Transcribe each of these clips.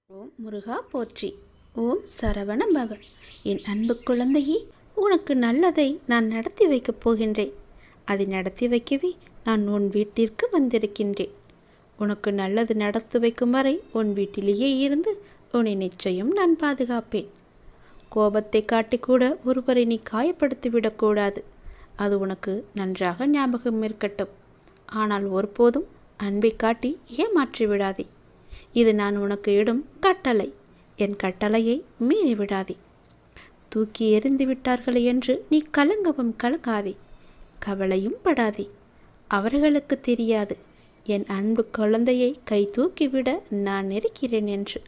ஓம் முருகா போற்றி. ஓம் சரவண பவ. என் அன்பு குழந்தையே, உனக்கு நல்லதை நான் நடத்தி வைக்கப் போகின்றேன். அதை நடத்தி வைக்கவே நான் உன் வீட்டிற்கு வந்திருக்கின்றேன். உனக்கு நல்லது நடத்தி வைக்கும் வரை உன் வீட்டிலேயே இருந்து உன்னை நிச்சயம் நான் பாதுகாப்பேன். கோபத்தை காட்டிக்கூட ஒருவரை நீ காயப்படுத்திவிடக்கூடாது. அது உனக்கு நன்றாக ஞாபகம் இருக்கட்டும். ஆனால் ஒருபோதும் அன்பை காட்டி ஏமாற்றி விடாதே. இது நான் உனக்கு இடும் கட்டளை. என் கட்டளையை மீறிவிடாதே. தூக்கி எறிந்து விட்டார்களே என்று நீ கலங்கவும் கலங்காதே, கவலையும் படாதே. அவர்களுக்கு தெரியாது என் அன்பு குழந்தையை கை தூக்கிவிட நான் இருக்கிறேன் என்று.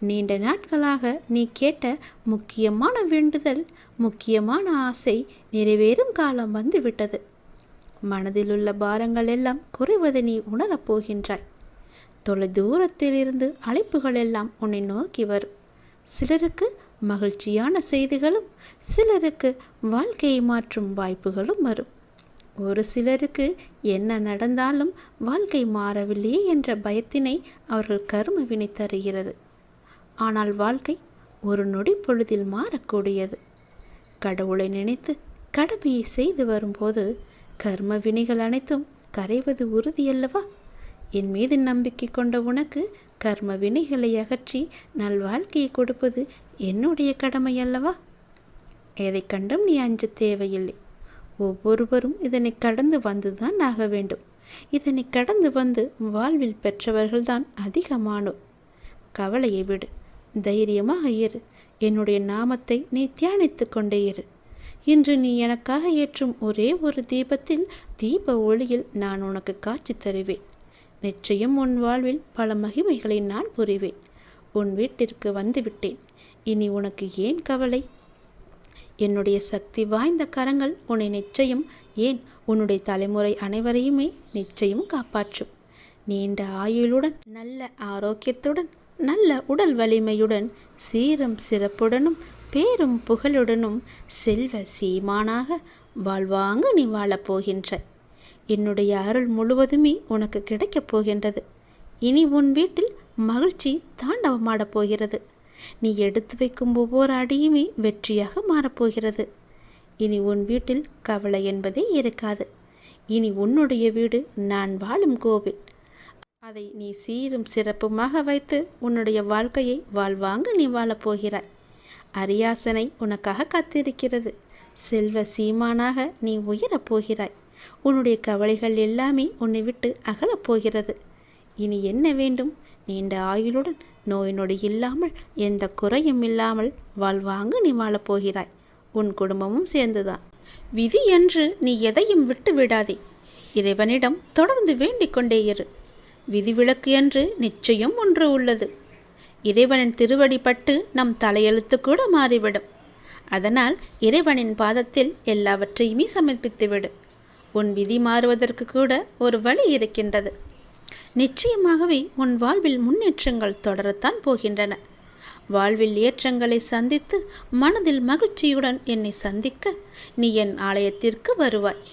நீண்ட நாட்களாக நீ கேட்ட முக்கியமான வேண்டுதல், முக்கியமான ஆசை நிறைவேறும் காலம் வந்துவிட்டது. மனதிலுள்ள பாரங்கள் எல்லாம் குறைவதை நீ உணரப்போகின்றாய். தொலை தூரத்தில் இருந்து அழைப்புகள் எல்லாம் உன்னை நோக்கி வரும். சிலருக்கு மகிழ்ச்சியான செய்திகளும், சிலருக்கு வாழ்க்கையை மாற்றும் வாய்ப்புகளும் வரும். ஒரு சிலருக்கு என்ன நடந்தாலும் வாழ்க்கை மாறவில்லையே என்ற பயத்தினை அவர்கள் கர்ம வினை தருகிறது. ஆனால் வாழ்க்கை ஒரு நொடி பொழுதில் மாறக்கூடியது. கடவுளை நினைத்து கடமையை செய்து வரும்போது கர்ம வினைகள் அனைத்தும் கரைவது உறுதியல்லவா? என் மீது நம்பிக்கை கொண்ட உனக்கு கர்ம வினைகளை அகற்றி நல்வாழ்க்கையை கொடுப்பது என்னுடைய கடமை அல்லவா? எதை கண்டும் நீ அஞ்ச தேவையில்லை. ஒவ்வொருவரும் இதனை கடந்து வந்துதான் ஆக வேண்டும். இதனை கடந்து வந்து வாழ்வில் பெற்றவர்கள்தான் அதிகமானோர். கவலையை விடு, தைரியமாக இரு. என்னுடைய நாமத்தை நீ தியானித்து கொண்டே இரு. இன்று நீ எனக்காக ஏற்றும் ஒரே ஒரு தீபத்தில், தீப ஒளியில் நான் உனக்கு காட்சி தருவேன். நிச்சயம் உன் வாழ்வில் பல மகிமைகளை நான் புரிவேன். உன் வீட்டிற்கு வந்துவிட்டேன். இனி உனக்கு ஏன் கவலை? என்னுடைய சக்தி வாய்ந்த கரங்கள் உன்னை நிச்சயம், ஏன் உன்னுடைய தலைமுறை அனைவரையுமே நிச்சயம் காப்பாற்றும். நீண்ட ஆயுளுடன், நல்ல ஆரோக்கியத்துடன், நல்ல உடல் வலிமையுடன், சீரும் சிறப்புடனும் பேரும் புகழுடனும் செல்வ சீமானாக வாழ்வாங்க நீ வாழப்போகின்றாய். என்னுடைய அருள் முழுவதுமே உனக்கு கிடைக்கப் போகின்றது. இனி உன் வீட்டில் மகிழ்ச்சி தாண்டவமாடப் போகிறது. நீ எடுத்து வைக்கும் ஒவ்வொரு அடியுமே வெற்றியாக மாறப்போகிறது. இனி உன் வீட்டில் கவலை என்பதே இருக்காது. இனி உன்னுடைய வீடு நான் வாழும் கோவில். அதை நீ சீரும் சிறப்புமாக வைத்து உன்னுடைய வாழ்க்கையை வாழ்வாங்க நீ வாழப்போகிறாய். அரியாசனை உனக்காக காத்திருக்கிறது. செல்வ சீமானாக நீ உயரப் போகிறாய். உன்னுடைய கவலைகள் எல்லாமே உன்னை விட்டு அகலப் போகிறது. இனி என்ன வேண்டும்? நீண்ட ஆயுளுடன், நோய் நொடி இல்லாமல், எந்த குறையும் இல்லாமல் வாழ்வாங்க நீ வாழப்போகிறாய். உன் குடும்பமும் சேர்ந்துதான். விதி என்று நீ எதையும் விட்டு விடாதே. இறைவனிடம் தொடர்ந்து வேண்டிக் கொண்டே இரு. விதிவிலக்கு என்று நிச்சயம் ஒன்று உள்ளது. இறைவனின் திருவடி பட்டு நம் தலையெழுத்து கூட மாறிவிடும். அதனால் இறைவனின் பாதத்தில் எல்லாவற்றையுமே சமர்ப்பித்துவிடு. உன் விதி மாறுவதற்கு கூட ஒரு வழி இருக்கின்றது. நிச்சயமாகவே உன் வாழ்வில் முன்னேற்றங்கள் தொடரத்தான் போகின்றன. வாழ்வில் ஏற்றங்களை சந்தித்து மனதில் மகிழ்ச்சியுடன் என்னை சந்திக்க நீ என் ஆலயத்திற்கு வருவாய்.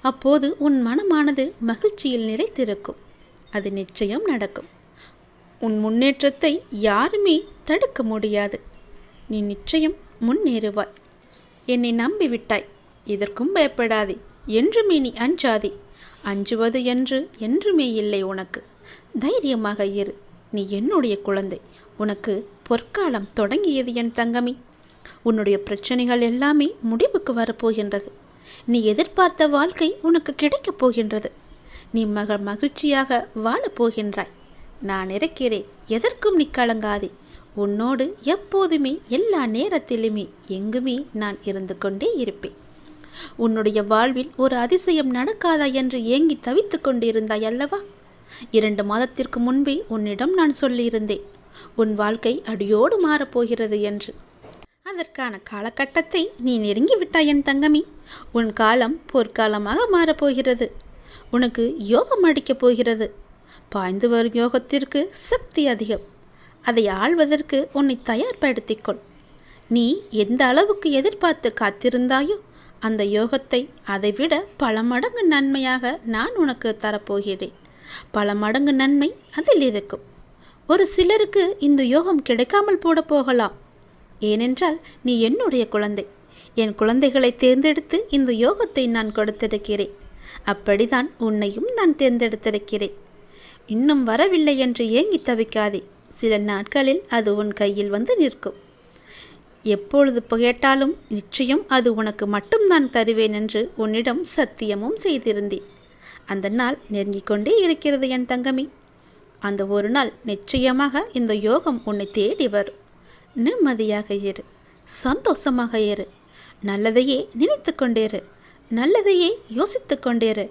அப்போது உன் மனமானது மகிழ்ச்சியில் நிறைத்திருக்கும். அது நிச்சயம் நடக்கும். உன் முன்னேற்றத்தை யாருமே தடுக்க முடியாது. நீ நிச்சயம் முன்னேறுவாய். என்னை நம்பிவிட்டாய். இதற்கும் பயப்படாதே. என்றுமே நீ அஞ்சாதே. அஞ்சுவது என்று என்றுமே இல்லை உனக்கு. தைரியமாக இரு. நீ என்னுடைய குழந்தை. உனக்கு பொற்காலம் தொடங்கியது என் தங்கமி. உன்னுடைய பிரச்சனைகள் எல்லாமே முடிவுக்கு வரப்போகின்றது. நீ எதிர்பார்த்த வாழ்க்கை உனக்கு கிடைக்கப் போகின்றது. நீ மகிழ்ச்சியாக வாழப்போகின்றாய். நான் இருக்கிறேன். எதற்கும் நீ கலங்காதே. உன்னோடு எப்போதுமே, எல்லா நேரத்திலுமே, எங்குமே நான் இருந்து கொண்டே இருப்பேன். உன்னுடைய வாழ்வில் ஒரு அதிசயம் நடக்காதா என்று ஏங்கி தவித்து கொண்டிருந்தாய் அல்லவா? 2 மாதத்திற்கு முன்பே உன்னிடம் நான் சொல்லியிருந்தேன், உன் வாழ்க்கை அடியோடு மாறப்போகிறது என்று. அதற்கான காலகட்டத்தை நீ நெருங்கிவிட்டாய் என் தங்கமி. உன் காலம் பொற்காலமாக மாறப்போகிறது. உனக்கு யோகம் அடிக்கப் போகிறது. பாய்ந்து வரும் யோகத்திற்கு சக்தி அதிகம். அதை ஆள்வதற்கு உன்னை தயார்படுத்திக்கொள். நீ எந்த அளவுக்கு எதிர்பார்த்து காத்திருந்தாயோ அந்த யோகத்தை அதைவிட பல மடங்கு நன்மையாக நான் உனக்கு தரப்போகிறேன். பல மடங்கு நன்மை அதில் இருக்கும். ஒரு சிலருக்கு இந்த யோகம் கிடைக்காமல் போட போகலாம். ஏனென்றால் நீ என்னுடைய குழந்தை. என் குழந்தைகளை தேர்ந்தெடுத்து இந்த யோகத்தை நான் கொடுத்திருக்கிறேன். அப்படிதான் உன்னையும் நான் தேர்ந்தெடுத்திருக்கிறேன். இன்னும் வரவில்லை என்று ஏங்கி தவிக்காதே. சில நாட்களில் அது உன் கையில் வந்து நிற்கும். எப்பொழுது கேட்டாலும் நிச்சயம் அது உனக்கு மட்டும் நான் தருவேன் என்று உன்னிடம் சத்தியமும் செய்திருந்தேன். அந்த நாள் நெருங்கிக் கொண்டே இருக்கிறது என் தங்கமி. அந்த ஒரு நாள் நிச்சயமாக இந்த யோகம் உன்னை தேடி வரும். நிம்மதியாக இரு, சந்தோஷமாக இரு, நல்லதையே நினைத்து கொண்டேரு, நல்லதையே யோசித்து கொண்டேரு.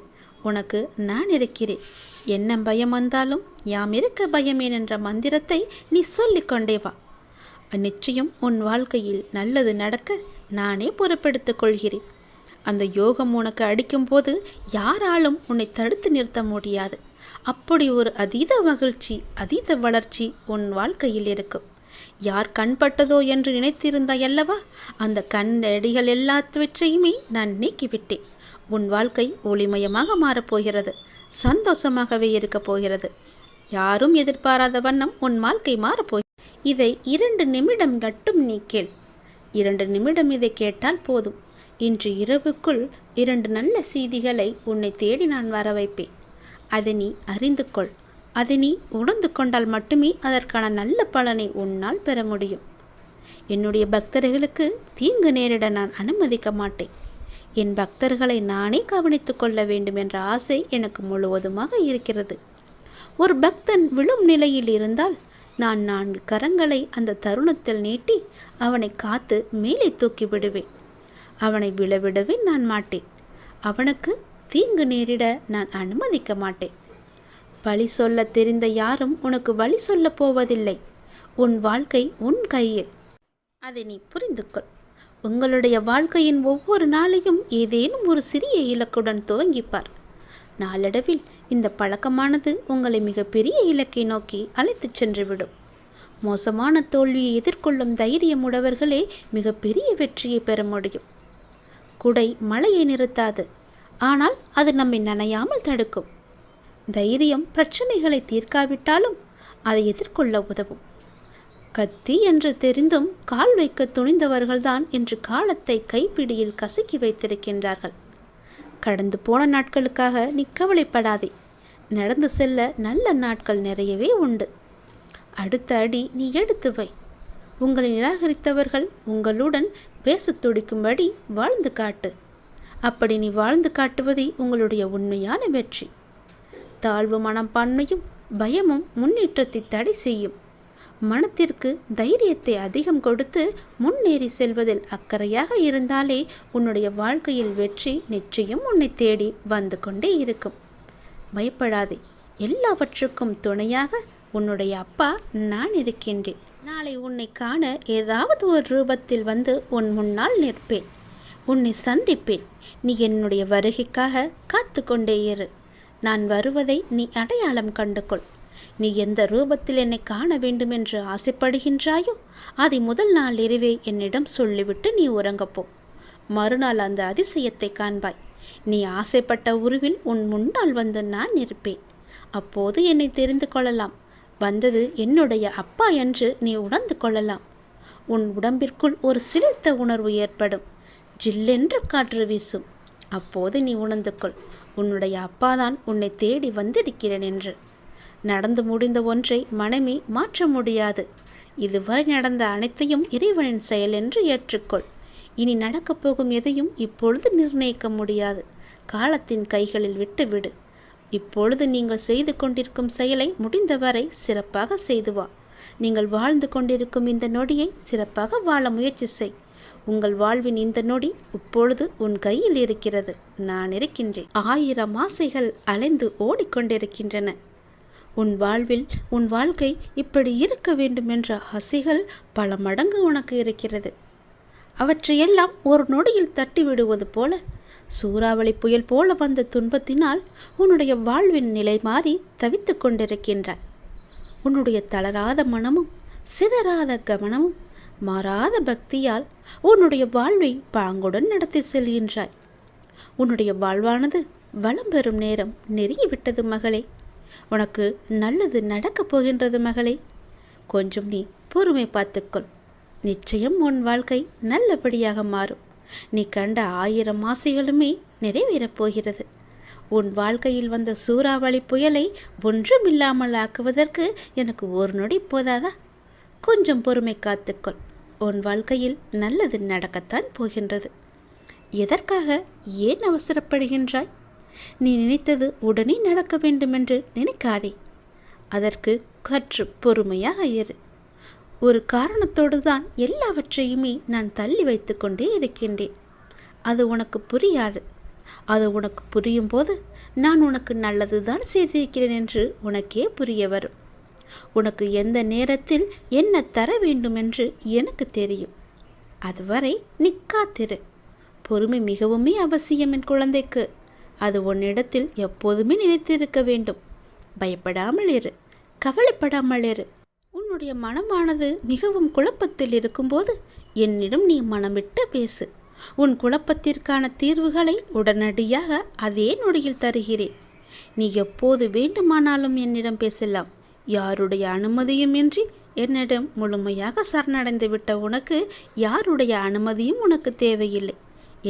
உனக்கு நான் இருக்கிறேன். என்ன பயம் வந்தாலும் யாம் இருக்க பயமேன் என்ற மந்திரத்தை நீ சொல்லிக்கொண்டே வா. நிச்சயம் உன் வாழ்க்கையில் நல்லது நடக்க நானே பொறுப்பெடுத்துக் கொள்கிறேன். அந்த யோகம் உனக்கு அடிக்கும்போது யாராலும் உன்னை தடுத்து நிறுத்த முடியாது. அப்படி ஒரு அதீத மகிழ்ச்சி, அதீத வளர்ச்சி உன் வாழ்க்கையில் இருக்கும். யார் கண்பட்டதோ என்று நினைத்திருந்தாய் அல்லவா, அந்த கண்ணடிகள் எல்லாவற்றையுமே நான் நீக்கிவிட்டேன். உன் வாழ்க்கை ஒளிமயமாக மாறப்போகிறது. சந்தோஷமாகவே இருக்கப் போகிறது. யாரும் எதிர்பாராத வண்ணம் உன் வாழ்க்கை மாறப்போகிறது. இதை 2 நிமிடம் மட்டும் நீ கேள். 2 நிமிடம் இதை கேட்டால் போதும். இன்று இரவுக்குள் 2 நல்ல செய்திகளை உன்னை தேடி நான் வர வைப்பேன். அதை நீ அறிந்து கொள். அதை நீ உணர்ந்து கொண்டால் மட்டுமே அதற்கான நல்ல பலனை உன்னால் பெற முடியும். என்னுடைய பக்தர்களுக்கு தீங்கு நேரிட நான் அனுமதிக்க மாட்டேன். என் பக்தர்களை நானே கவனித்து கொள்ள வேண்டும் என்ற ஆசை எனக்கு முழுவதுமாக இருக்கிறது. ஒரு பக்தன் விழும் நிலையில் இருந்தால் நான் 4 கரங்களை அந்த தருணத்தில் நீட்டி அவனை காத்து மேலே தூக்கி விடுவேன். அவனை விழவிடவே நான் மாட்டேன். அவனுக்கு தீங்கு நேரிட நான் அனுமதிக்க மாட்டேன். பழி சொல்ல தெரிந்த யாரும் உனக்கு வழி சொல்ல போவதில்லை. உன் வாழ்க்கை உன் கையில். அதை நீ புரிந்து கொள். உங்களுடைய வாழ்க்கையின் ஒவ்வொரு நாளையும் ஏதேனும் ஒரு சிறிய இலக்குடன் துவங்கிப்பார். நாளடைவில் இந்த பழக்கமானது உங்களை மிகப்பெரிய இலக்கை நோக்கி அழைத்துச் சென்றுவிடும். மோசமான தோல்வியை எதிர்கொள்ளும் தைரியம் உடையவர்களே மிகப்பெரிய வெற்றியை பெற முடியும். குடை மழையை நிறுத்தாது, ஆனால் அது நம்மை நனையாமல் தடுக்கும். தைரியம் பிரச்சனைகளை தீர்க்காவிட்டாலும் அதை எதிர்கொள்ள உதவும். கத்தி என்று தெரிந்தும் கால் வைக்க துணிந்தவர்கள்தான் இன்று காலத்தை கைப்பிடியில் கசக்கி வைத்திருக்கின்றார்கள். கடந்து போன நாட்களுக்காக நீ கவலைப்படாதே. நடந்து செல்ல நல்ல நாட்கள் நிறையவே உண்டு. அடுத்த அடி நீ எடுத்து வை. உங்களை நிராகரித்தவர்கள் உங்களுடன் பேச துடிக்கும்படி வாழ்ந்து காட்டு. அப்படி நீ வாழ்ந்து காட்டுவதே உங்களுடைய உண்மையான வெற்றி. தாழ்வு மனப்பான்மையும் பயமும் முன்னேற்றத்தை தடை செய்யும். மனத்திற்கு தைரியத்தை அதிகம் கொடுத்து முன்னேறி செல்வதில் அக்கறையாக இருந்தாலே உன்னுடைய வாழ்க்கையில் வெற்றி நிச்சயம் உன்னை தேடி வந்து கொண்டே இருக்கும். பயப்படாதே. எல்லாவற்றுக்கும் துணையாக உன்னுடைய அப்பா நான் இருக்கின்றேன். நாளை உன்னை காண ஏதாவது ஒரு ரூபத்தில் வந்து உன் முன்னால் நிற்பேன். உன்னை சந்திப்பேன். நீ என்னுடைய வருகைக்காக காத்து கொண்டே இரு. நான் வருவதை நீ அடையாளம் கண்டுகொள். நீ எந்த ரூபத்தில் என்னை காண வேண்டும் என்று ஆசைப்படுகின்றாயோ அதை முதல் நாள் இரவே என்னிடம் சொல்லிவிட்டு நீ உறங்கப்போ. மறுநாள் அந்த அதிசயத்தை காண்பாய். நீ ஆசைப்பட்ட உருவில் உன் முன்னால் வந்து நான் இருப்பேன். அப்போது என்னை தெரிந்து கொள்ளலாம். வந்தது என்னுடைய அப்பா என்று நீ உணர்ந்து கொள்ளலாம். உன் உடம்பிற்குள் ஒரு சிலிர்த்த உணர்வு ஏற்படும். ஜில்லென்று காற்று வீசும். அப்போது நீ உணர்ந்து கொள், உன்னுடைய அப்பாதான் உன்னை தேடி வந்திருக்கிறேன் என்று. நடந்து முடிந்த ஒன்றை மனமே மாற்ற முடியாது. இதுவரை நடந்த அனைத்தையும் இறைவனின் செயல் என்று ஏற்றுக்கொள். இனி நடக்கப் போகும் எதையும் இப்பொழுது நிர்ணயிக்க முடியாது. காலத்தின் கைகளில் விட்டுவிடு. இப்பொழுது நீங்கள் செய்து கொண்டிருக்கும் செயலை முடிந்தவரை சிறப்பாக செய்து வா. நீங்கள் வாழ்ந்து கொண்டிருக்கும் இந்த நொடியை சிறப்பாக வாழ முயற்சி செய். உங்கள் வாழ்வின் இந்த நொடி இப்பொழுது உன் கையில் இருக்கிறது. நான் இருக்கின்றேன். 1000 ஆசைகள் அலைந்து ஓடிக்கொண்டிருக்கின்றன. உன் வாழ்வில் உன் வாழ்க்கை இப்படி இருக்க வேண்டும் என்ற ஆசைகள் பல மடங்கு உனக்கு இருக்கிறது. அவற்றையெல்லாம் ஒரு நொடியில் தட்டி விடுவது போல சூறாவளி புயல் போல வந்த துன்பத்தினால் உன்னுடைய வாழ்வின் நிலை மாறி தவித்து கொண்டிருக்கின்றாய். உன்னுடைய தளராத மனமும் சிதறாத கவனமும் மாறாத பக்தியால் உன்னுடைய வாழ்வை பாங்குடன் நடத்தி செல்கின்றாய். உன்னுடைய வாழ்வானது வளம் பெறும் நேரம் நெருங்கிவிட்டது மகளே. உனக்கு நல்லது நடக்கப் போகின்றது மகளே. கொஞ்சம் நீ பொறுமை பார்த்துக்கொள். நிச்சயம் உன் வாழ்க்கை நல்லபடியாக மாறும். நீ கண்ட 1000 ஆசைகளுமே நிறைவேறப் போகிறது. உன் வாழ்க்கையில் வந்த சூறாவளி புயலை ஒன்றுமில்லாமல் ஆக்குவதற்கு எனக்கு ஒரு நொடி போதாதா? கொஞ்சம் பொறுமை காத்துக்கொள். உன் வாழ்க்கையில் நல்லது நடக்கத்தான் போகின்றது. எதற்காக ஏன் அவசரப்படுகின்றாய்? நீ நினைத்தது உடனே நடக்க வேண்டுமென்று நினைக்காதே. அதற்கு சற்று பொறுமையாக இரு. ஒரு காரணத்தோடு தான் எல்லாவற்றையுமே நான் தள்ளி வைத்து கொண்டே இருக்கின்றேன். அது உனக்கு புரியாது. அது உனக்கு புரியும் போது நான் உனக்கு நல்லது தான் செய்திருக்கிறேன் என்று உனக்கே புரிய வரும். உனக்கு எந்த நேரத்தில் என்ன தர வேண்டும் என்று எனக்கு தெரியும். அதுவரை நீ காத்திரு. பொறுமை மிகவுமே அவசியம் என் குழந்தைக்கு. அது உன்னிடத்தில் எப்போதுமே நினைத்திருக்க வேண்டும். பயப்படாமல் இரு, கவலைப்படாமல் இரு. உன்னுடைய மனமானது மிகவும் குழப்பத்தில் இருக்கும்போது என்னிடம் நீ மனமிட்டு பேசு. உன் குழப்பத்திற்கான தீர்வுகளை உடனடியாக அதே நொடியில் தருகிறேன். நீ எப்போது வேண்டுமானாலும் என்னிடம் பேசலாம். யாருடைய அனுமதியும் இன்றி என்னிடம் முழுமையாக சரணடைந்து விட்ட உனக்கு யாருடைய அனுமதியும் உனக்கு தேவையில்லை.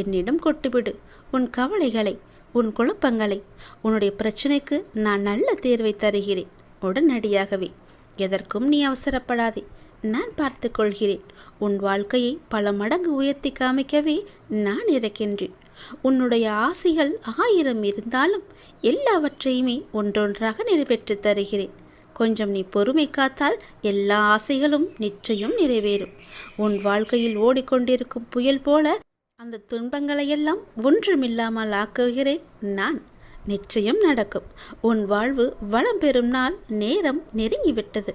என்னிடம் கொட்டுவிடு உன் கவலைகளை, உன் குழப்பங்களை. உன்னுடைய பிரச்சனைக்கு நான் நல்ல தீர்வை தருகிறேன் உடனடியாகவே. எதற்கும் நீ அவசரப்படாதே. நான் பார்த்து கொள்கிறேன். உன் வாழ்க்கையை பல மடங்கு உயர்த்தி காமிக்கவே நான் இருக்கின்றேன். உன்னுடைய ஆசைகள் 1000 இருந்தாலும் எல்லாவற்றையுமே ஒன்றொன்றாக நிறைவேற்றி தருகிறேன். கொஞ்சம் நீ பொறுமை காத்தால் எல்லா ஆசைகளும் நிச்சயம் நிறைவேறும். உன் வாழ்க்கையில் ஓடிக்கொண்டிருக்கும் புயல் போல அந்த துன்பங்களையெல்லாம் ஒன்றுமில்லாமல் ஆக்குகிறேன் நான். நிச்சயம் நடக்கும். உன் வாழ்வு வளம் பெறும் நாள் நேரம் நெருங்கிவிட்டது.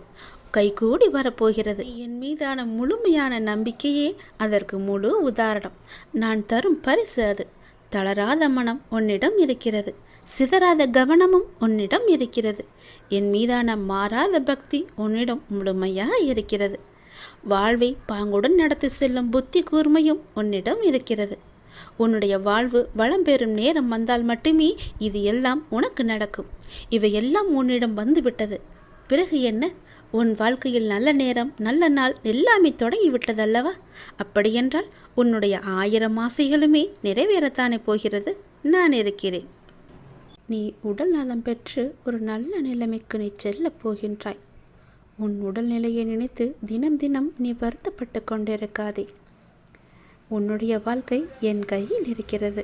கைகூடி வரப்போகிறது. என் மீதான முழுமையான நம்பிக்கையே அதற்கு முழு உதாரணம். நான் தரும் பரிசு அது. தளராத மனம் உன்னிடம் இருக்கிறது. சிதறாத கவனமும் உன்னிடம் இருக்கிறது. என் மீதான மாறாத பக்தி உன்னிடம் முழுமையாக இருக்கிறது. வாழ்வை பாங்குடன் நடத்தி செல்லும் புத்தி கூர்மையும் உன்னிடம் இருக்கிறது. உன்னுடைய வாழ்வு வளம் பெறும் நேரம் வந்தால் மட்டுமே இது எல்லாம் உனக்கு நடக்கும். இவையெல்லாம் உன்னிடம் வந்துவிட்டது. பிறகு என்ன? உன் வாழ்க்கையில் நல்ல நேரம், நல்ல நாள் எல்லாமே தொடங்கிவிட்டதல்லவா? அப்படியென்றால் உன்னுடைய 1000 ஆசைகளுமே நிறைவேறத்தானே போகிறது. நான் இருக்கிறேன். நீ உடல் நலம் பெற்று ஒரு நல்ல நிலைமைக்கு நீ செல்லப் போகின்றாய். உன் உடல்நிலையை நினைத்து தினம் தினம் நீ வருத்தப்பட்டு கொண்டிருக்காதே. உன்னுடைய வாழ்க்கை என் கையில் இருக்கிறது.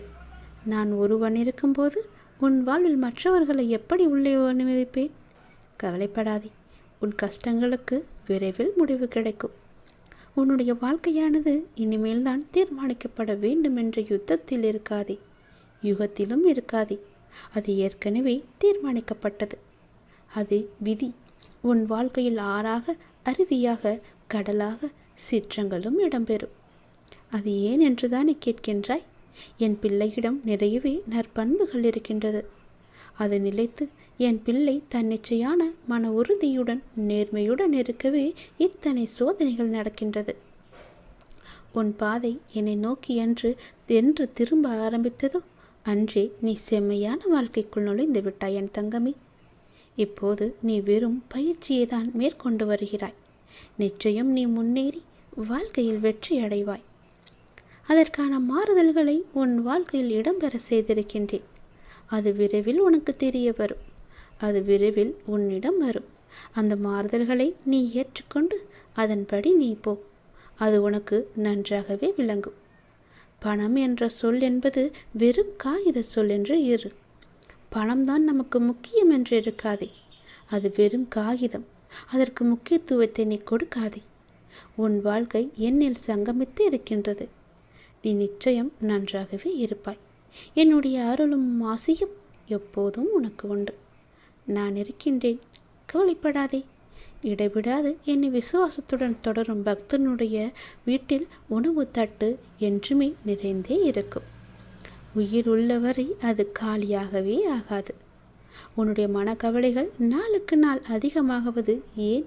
நான் ஒருவன் இருக்கும்போது உன் வாழ்வில் மற்றவர்களை எப்படி உள்ளே அனுமதிப்பேன்? கவலைப்படாதே. உன் கஷ்டங்களுக்கு விரைவில் முடிவு கிடைக்கும். உன்னுடைய வாழ்க்கையானது இனிமேல் தான் தீர்மானிக்கப்பட வேண்டும் என்ற யுத்தத்தில் இருக்காதே. யுகத்திலும் இருக்காதே. அது ஏற்கனவே தீர்மானிக்கப்பட்டது. அது விதி. உன் வாழ்க்கையில் ஆறாக, அருவியாக, கடலாக, சீற்றங்களும் இடம்பெறும். அது ஏன் என்றுதானே கேட்கின்றாய்? என் பிள்ளையிடம் நிறையவே நற்பண்புகள் இருக்கின்றது. அது நிலைத்து என் பிள்ளை தன்னிச்சையான மன உறுதியுடன் நேர்மையுடன் இருக்கவே இத்தனை சோதனைகள் நடக்கின்றது. உன் பாதை என்னை நோக்கி என்று திரும்ப ஆரம்பித்ததோ அன்றே நீ செம்மையான வாழ்க்கைக்குள் நுழைந்து விட்டாய் என் தங்கமே. இப்போது நீ வெறும் பயிற்சியை தான் மேற்கொண்டு வருகிறாய். நிச்சயம் நீ முன்னேறி வாழ்க்கையில் வெற்றி அடைவாய். அதற்கான மாறுதல்களை உன் வாழ்க்கையில் இடம்பெற செய்திருக்கின்றேன். அது விரைவில் உனக்கு தெரிய வரும். அது விரைவில் உன்னிடம் வரும். அந்த மாறுதல்களை நீ ஏற்றுக்கொண்டு அதன்படி நீ போ. அது உனக்கு நன்றாகவே விளங்கும். பணம் என்ற சொல் என்பது வெறும் காகித சொல் என்று இரு. பணம்தான் நமக்கு முக்கியம் என்று இருக்காதே. அது வெறும் காகிதம். அதற்கு முக்கியத்துவத்தை நீ கொடுக்காதே. உன் வாழ்க்கை என்னில் சங்கமித்து இருக்கின்றது. நீ நிச்சயம் நன்றாகவே இருப்பாய். என்னுடைய அருளும் ஆசையும் எப்போதும் உனக்கு உண்டு. நான் இருக்கின்றேன். கவலைப்படாதே. இடைவிடாது என்னை விசுவாசத்துடன் தொடரும் பக்தனுடைய வீட்டில் உணவு தட்டு என்றுமே நிறைந்தே இருக்கும். உயிர் உள்ளவரை அது காலியாகவே ஆகாது. உன்னுடைய மனக்கவலைகள் நாளுக்கு நாள் அதிகமாகுவது ஏன்?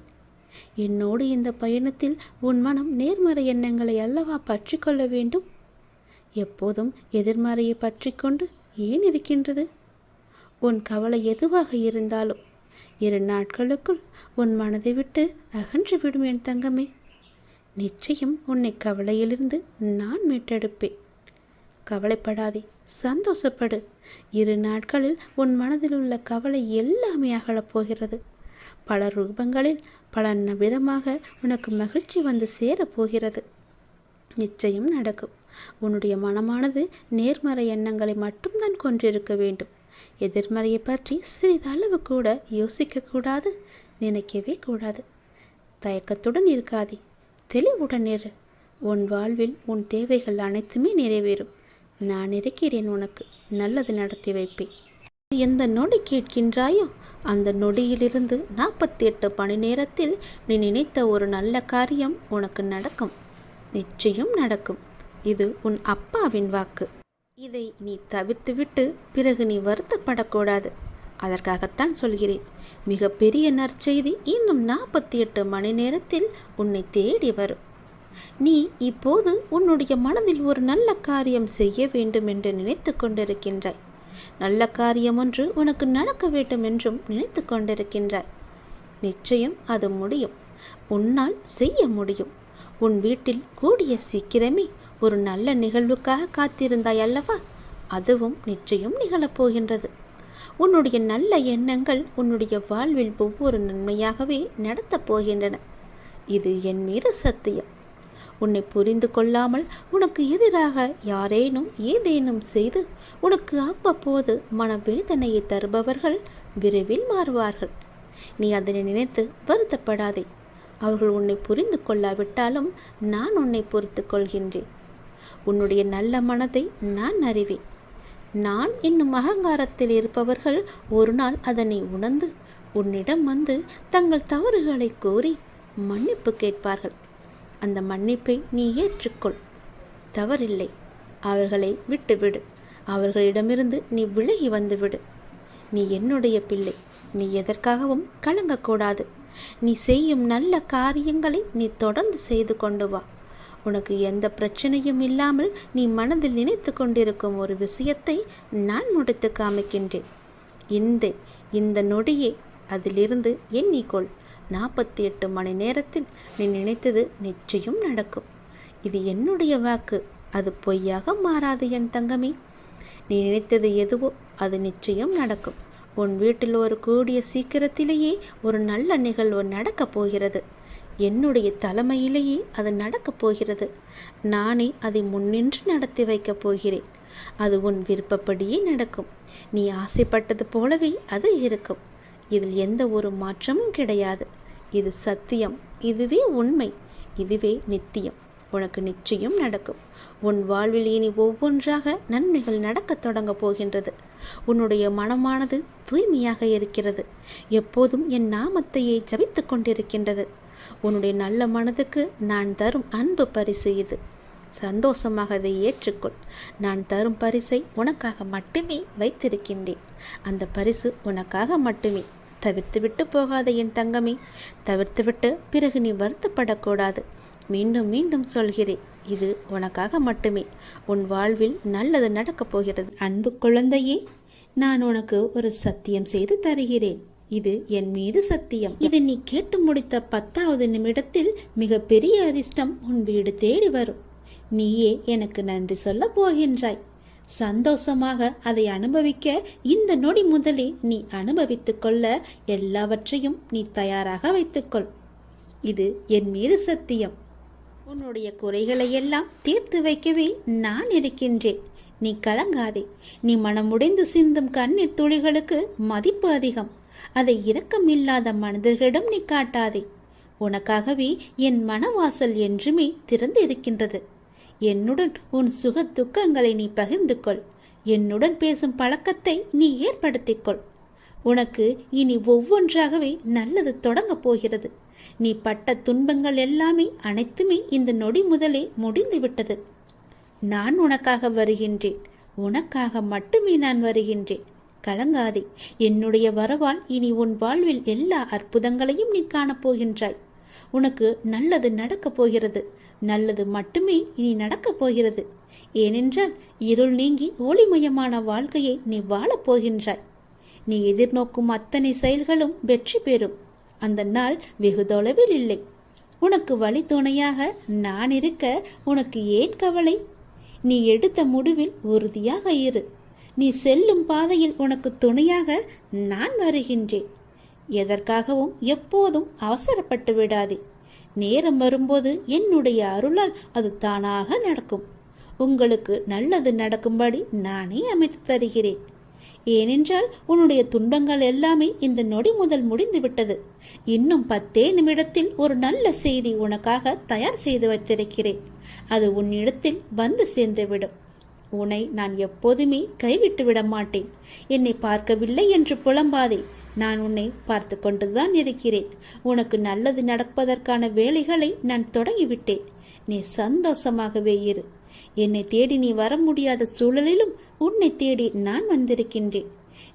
என்னோடு இந்த பயணத்தில் உன் மனம் நேர்மறை எண்ணங்களை அல்லவா பற்றி கொள்ள வேண்டும். எப்போதும் எதிர்மறையை பற்றி கொண்டு ஏன் இருக்கின்றது? உன் கவலை எதுவாக இருந்தாலும் 2 நாட்களுக்குள் உன் மனதை விட்டு அகன்று விடும் என் தங்கமே. நிச்சயம் உன்னை கவலையிலிருந்து நான் மீட்டெடுப்பேன். கவலைப்படாதே, சந்தோஷப்படு. 2 நாட்களில் உன் மனதில் உள்ள கவலை எல்லாமே அகலப் போகிறது. பல ரூபங்களில் பல விதமாக உனக்கு மகிழ்ச்சி வந்து சேரப்போகிறது. நிச்சயம் நடக்கும். உன்னுடைய மனமானது நேர்மறை எண்ணங்களை மட்டும்தான் கொண்டிருக்க வேண்டும். எதிர்மறையை பற்றி சிறிதளவு கூட யோசிக்க கூடாது, நினைக்கவே கூடாது. தயக்கத்துடன் இருக்காதே, தெளிவுடன் இரு. உன் வாழ்வில் உன் தேவைகள் அனைத்துமே நிறைவேறும். நான் இருக்கிறேன், உனக்கு நல்லது நடத்தி வைப்பேன். எந்த நொடி கேட்கின்றாயோ அந்த நொடியிலிருந்து 48 மணி நேரத்தில் நீ நினைத்த ஒரு நல்ல காரியம் உனக்கு நடக்கும். நிச்சயம் நடக்கும். இது உன் அப்பாவின் வாக்கு. இதை நீ தவிர்த்துவிட்டு பிறகு நீ வருத்தப்படக்கூடாது. அதற்காகத்தான் சொல்கிறேன். மிக பெரிய நற்செய்தி இன்னும் 48 மணி நேரத்தில் உன்னை தேடி வரும். நீ இப்போது உன்னுடைய மனதில் ஒரு நல்ல காரியம் செய்ய வேண்டும் என்று நினைத்து கொண்டிருக்கின்றாய். நல்ல காரியம் ஒன்று உனக்கு நடக்க வேண்டும் என்றும் நினைத்து கொண்டிருக்கின்றாய். நிச்சயம் அது முடியும். உன்னால் செய்ய முடியும். உன் வீட்டில் கூடிய சீக்கிரமே ஒரு நல்ல நிகழ்வுக்காக காத்திருந்தாய் அல்லவா? அதுவும் நிச்சயம் நிகழப்போகின்றது. உன்னுடைய நல்ல எண்ணங்கள் உன்னுடைய வாழ்வில் ஒவ்வொரு நன்மையாகவே நடத்தப் போகின்றன. இது என் மீது சத்தியம். உன்னை புரிந்து கொள்ளாமல் உனக்கு எதிராக யாரேனும் ஏதேனும் செய்து உனக்கு அவ்வப்போது மனவேதனையை தருபவர்கள் விரைவில் மாறுவார்கள். நீ அதனை நினைத்து வருத்தப்படாதே. அவர்கள் உன்னை புரிந்து கொள்ளாவிட்டாலும் நான் உன்னை பொறுத்து கொள்கின்றேன். உன்னுடைய நல்ல மனதை நான் அறிவேன். நான் என்னும் அகங்காரத்தில் இருப்பவர்கள் ஒரு நாள் அதனை உணர்ந்து உன்னிடம் வந்து தங்கள் தவறுகளை கோரி மன்னிப்பு கேட்பார்கள். அந்த மன்னிப்பை நீ ஏற்றுக்கொள். தவறில்லை, அவர்களை விட்டுவிடு. அவர்களிடமிருந்து நீ விலகி வந்துவிடு. நீ என்னுடைய பிள்ளை. நீ எதற்காகவும் கலங்கக்கூடாது. நீ செய்யும் நல்ல காரியங்களை நீ தொடர்ந்து செய்து கொண்டு வா. உனக்கு எந்த பிரச்சனையும் இல்லாமல் நீ மனதில் நினைத்து கொண்டிருக்கும் ஒரு விஷயத்தை நான் முடித்து காமிக்கின்றேன். இந்த நொடியே அதிலிருந்து எண்ணிக்கொள். 48 மணி நேரத்தில் நீ நினைத்தது நிச்சயம் நடக்கும். இது என்னுடைய வாக்கு. அது பொய்யாக மாறாது என் தங்கமே. நீ நினைத்தது எதுவோ அது நிச்சயம் நடக்கும். உன் வீட்டில் ஒரு கூடிய சீக்கிரத்திலேயே ஒரு நல்ல நிகழ்வு நடக்கப் போகிறது. என்னுடைய தலைமையிலேயே அது நடக்கப் போகிறது. நானே அதை முன்னின்று நடத்தி வைக்கப் போகிறேன். அது உன் விருப்பப்படியே நடக்கும். நீ ஆசைப்பட்டது போலவே அது இருக்கும். இதில் எந்த ஒரு மாற்றமும் கிடையாது. இது சத்தியம். இதுவே உண்மை. இதுவே நித்தியம். உனக்கு நிச்சயம் நடக்கும். உன் வாழ்வில் இனி ஒவ்வொன்றாக நன்மைகள் நடக்கத் தொடங்க போகின்றது. உன்னுடைய மனமானது தூய்மையாக இருக்கிறது. எப்போதும் என் நாமத்தையே ஜபித்து கொண்டிருக்கின்றது. உன்னுடைய நல்ல மனதுக்கு நான் தரும் அன்பு பரிசு இது. சந்தோஷமாக அதை ஏற்றுக்கொள். நான் தரும் பரிசை உனக்காக மட்டுமே வைத்திருக்கின்றேன். அந்த பரிசு உனக்காக மட்டுமே. தவிர்த்துவிட்டு போகாத என் தங்கமே. தவிர்த்துவிட்டு பிறகு நீ வருத்தப்படக்கூடாது. மீண்டும் மீண்டும் சொல்கிறேன், இது உனக்காக மட்டுமே. உன் வாழ்வில் நல்லது நடக்கப் போகிறது. அன்பு குழந்தையே, நான் உனக்கு ஒரு சத்தியம் செய்து தருகிறேன். இது என் மீது சத்தியம். இது நீ கேட்டு முடித்த 10வது நிமிடத்தில் மிக பெரிய அதிர்ஷ்டம் உன் வீடு தேடி வரும். நீயே எனக்கு நன்றி சொல்ல போகின்றாய். சந்தோஷமாக அதை அனுபவிக்க இந்த நொடி முதலே நீ அனுபவித்துக் கொள்ள எல்லாவற்றையும் நீ தயாராக வைத்துக்கொள். இது என் மீது சத்தியம். உன்னுடைய குறைகளை எல்லாம் தீர்த்து வைக்கவே நான் இருக்கின்றேன். நீ கலங்காதே. நீ மனமுடைந்து சிந்தும் கண்ணீர் துளிகளுக்கு மதிப்பு அதிகம். அதை இரக்கமில்லாத மனிதர்களிடம் நீ காட்டாதே. உனக்காகவே என் மனவாசல் என்றுமே திறந்து இருக்கின்றது. என்னுடன் உன் சுக துக்கங்களை நீ பகிர்ந்து கொள். என்னுடன் பேசும் பழக்கத்தை நீ ஏற்படுத்திக்கொள். உனக்கு இனி ஒவ்வொன்றாகவே நல்லது தொடங்கப் போகிறது. நீ பட்ட துன்பங்கள் எல்லாமே அனைத்துமே இந்த நொடி முதலே முடிந்துவிட்டது. நான் உனக்காக வருகின்றேன். உனக்காக மட்டுமே நான் வருகின்றேன். கலங்காதே. என்னுடைய வரவால் இனி உன் வாழ்வில் எல்லா அற்புதங்களையும் நீ காணப்போகின்றாய். உனக்கு நல்லது நடக்கப் போகிறது. நல்லது மட்டுமே இனி நடக்கப் போகிறது. ஏனென்றால் இருள் நீங்கி ஒளிமயமான வாழ்க்கையை நீ வாழப் போகின்றாய். நீ எதிர்நோக்கும் அத்தனை செயல்களும் வெற்றி பெறும். அந்த நாள் வெகு தொலைவில் இல்லை. உனக்கு வழி துணையாக நான் இருக்க உனக்கு ஏன் கவலை? நீ எடுத்த முடிவில் உறுதியாக இரு. நீ செல்லும் பாதையில் உனக்கு துணையாக நான் வருகின்றேன். எதற்காகவும் எப்போதும் அவசரப்பட்டு விடாதே. நேரம் வரும்போது என்னுடைய அருளால் அது தானாக நடக்கும். உங்களுக்கு நல்லது நடக்கும்படி நானே அமைத்து தருகிறேன். ஏனென்றால் உன்னுடைய துன்பங்கள் எல்லாமே இந்த நொடி முதல் முடிந்து விட்டது. இன்னும் 10 நிமிடத்தில் ஒரு நல்ல செய்தி உனக்காக தயார் செய்து வைத்திருக்கிறேன். அது உன்னிடத்தில் வந்து சேர்ந்துவிடும். உன்னை நான் எப்போதுமே கைவிட்டு விட மாட்டேன். என்னை பார்க்கவில்லை என்று புலம்பாதே. நான் உன்னை பார்த்து கொண்டுதான் இருக்கிறேன். உனக்கு நல்லது நடப்பதற்கான வேலைகளை நான் தொடங்கிவிட்டேன். நீ சந்தோஷமாகவே இரு. என்னை தேடி நீ வர முடியாத சூழலிலும் உன்னை தேடி நான் வந்திருக்கின்றேன்.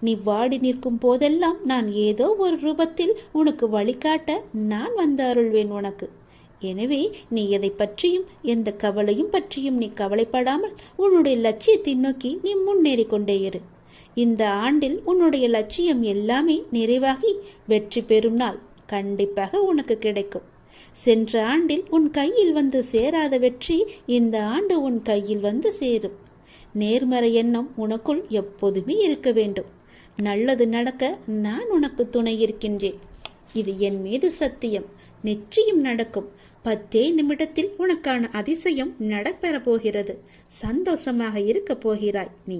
நீ வாடி நிற்கும் போதெல்லாம் நான் ஏதோ ஒரு ரூபத்தில் உனக்கு வழிகாட்ட நான் வந்து அருள்வேன் உனக்கு. எனவே நீ எதை பற்றியும் எந்த கவலையும் பற்றியும் நீ கவலைப்படாமல் உன்னுடைய லட்சியத்தை நோக்கி நீ முன்னேறி கொண்டே இரு. இந்த ஆண்டில் உன்னுடைய லட்சியம் எல்லாமே நிறைவாகி வெற்றி பெறும் நாள் கண்டிப்பாக உனக்கு கிடைக்கும். சென்ற ஆண்டில் உன் கையில் வந்து சேராத வெற்றி இந்த ஆண்டு உன் கையில் வந்து சேரும். நேர்மறை எண்ணம் உனக்குள் எப்போதுமே இருக்க வேண்டும். நல்லது நடக்க நான் உனக்கு துணை இருக்கின்றேன். இது என் மீது சத்தியம். நிச்சயம் நடக்கும். 10 நிமிடத்தில் உனக்கான அதிசயம் நடைபெற போகிறது. சந்தோஷமாக இருக்க போகிறாய் நீ.